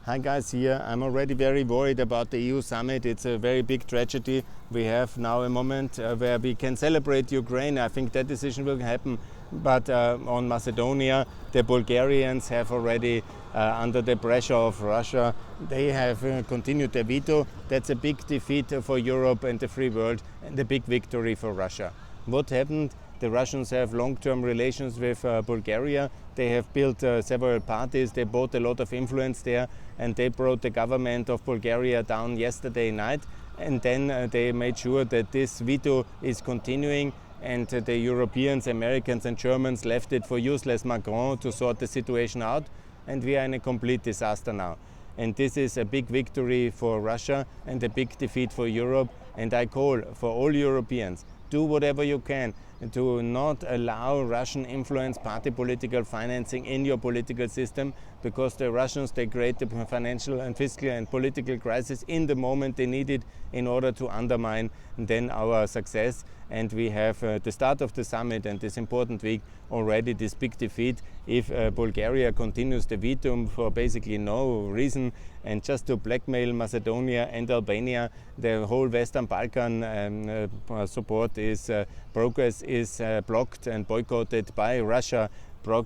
Hi guys, here. I'm already very worried about the EU summit. It's a very big tragedy. We have now a moment where we can celebrate Ukraine. I think that decision will happen. But on Macedonia, the Bulgarians have already, under the pressure of Russia, they have continued their veto. That's a big defeat for Europe and the free world, and a big victory for Russia. What happened? The Russians have long-term relations with Bulgaria. They have built several parties. They bought a lot of influence there, and they brought the government of Bulgaria down yesterday night. And then they made sure that this veto is continuing, and the Europeans, Americans and Germans left it for useless Macron to sort the situation out, and we are in a complete disaster now. And this is a big victory for Russia and a big defeat for Europe. And I call for all Europeans, do whatever you can to not allow Russian influence, party political financing in your political system, because the Russians, they create the financial and fiscal and political crisis in the moment they need it in order to undermine then our success. And we have the start of the summit and this important week already this big defeat. If Bulgaria continues the veto for basically no reason and just to blackmail Macedonia and Albania, the whole Western Balkan support is progress is blocked and boycotted by Russia,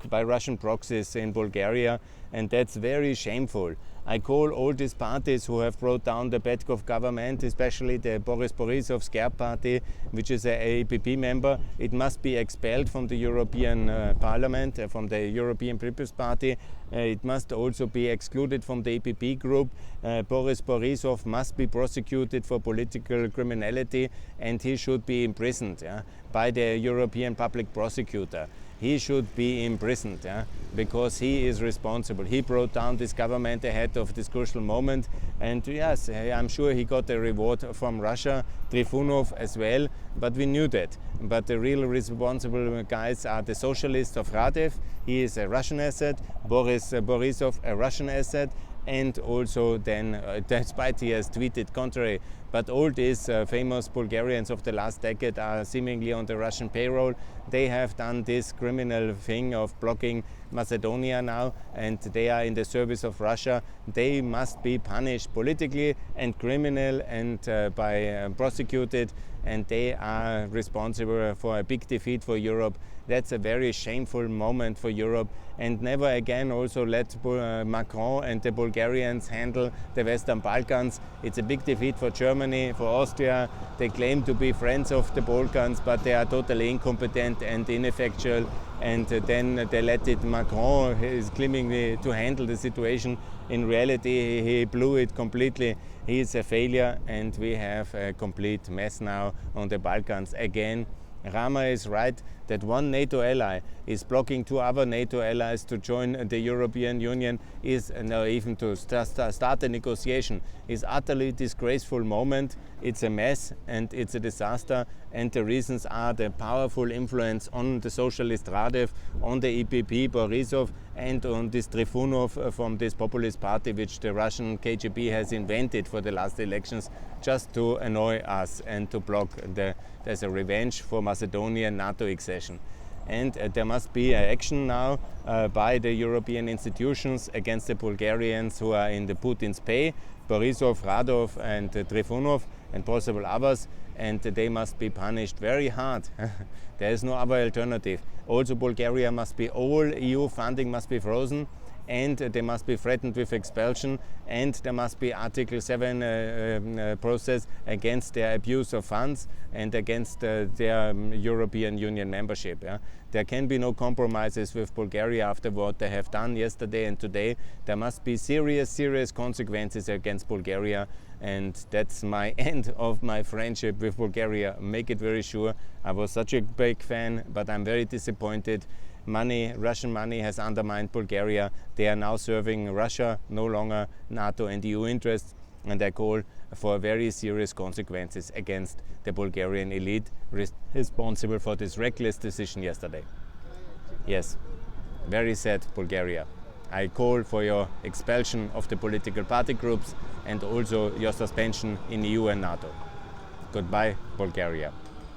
by Russian proxies in Bulgaria, and that's very shameful. I call all these parties who have brought down the Petkov government, especially the Boris Borisov Scare party, which is an AEPP member, it must be expelled from the European Parliament, from the European People's Party. It must also be excluded from the EPP group. Boris Borisov must be prosecuted for political criminality, and he should be imprisoned by the European Public Prosecutor. He should be imprisoned because he is responsible. He brought down this government ahead of this crucial moment, and yes, I'm sure he got a reward from Russia, Trifonov as well, but we knew that. But the real responsible guys are the socialists of Radev. He is a Russian asset, Boris Borisov a Russian asset, and also then, despite he has tweeted contrary, but all these famous Bulgarians of the last decade are seemingly on the Russian payroll. They have done this criminal thing of blocking Macedonia now, and they are in the service of Russia. They must be punished politically and criminal and prosecuted, and they are responsible for a big defeat for Europe. That's a very shameful moment for Europe, and never again also let Macron and the Bulgarians handle the Western Balkans. It's a big defeat for Germany, for Austria. They claim to be friends of the Balkans, but they are totally incompetent and ineffectual, and then they let it. Macron is claiming to handle the situation. In reality, he blew it completely. He is a failure, and we have a complete mess now on the Balkans again. Rama is right that one NATO ally is blocking two other NATO allies to join the European Union, even to start a negotiation, is utterly disgraceful moment. It's a mess and it's a disaster, and the reasons are the powerful influence on the socialist Radev, on the EPP Borisov, and on this Trifonov from this populist party which the Russian KGB has invented for the last elections just to annoy us and to block there's a revenge for Macedonian NATO accession. And there must be action now by the European institutions against the Bulgarians who are in the Putin's pay, Borisov, Radov and Trifonov and possible others, and they must be punished very hard. There is no other alternative. Also Bulgaria must be, all EU funding must be frozen, and they must be threatened with expulsion, and there must be Article 7 process against their abuse of funds and against their European Union membership. There can be no compromises with Bulgaria after what they have done yesterday and today. There must be serious consequences against Bulgaria, and that's my end of my friendship with Bulgaria. Make it very sure. I was such a big fan, but I'm very disappointed. Russian money has undermined Bulgaria. They are now serving Russia, no longer NATO and EU interests, and I call for very serious consequences against the Bulgarian elite responsible for this reckless decision yesterday. Yes, very sad, Bulgaria. I call for your expulsion of the political party groups and also your suspension in EU and NATO. Goodbye, Bulgaria.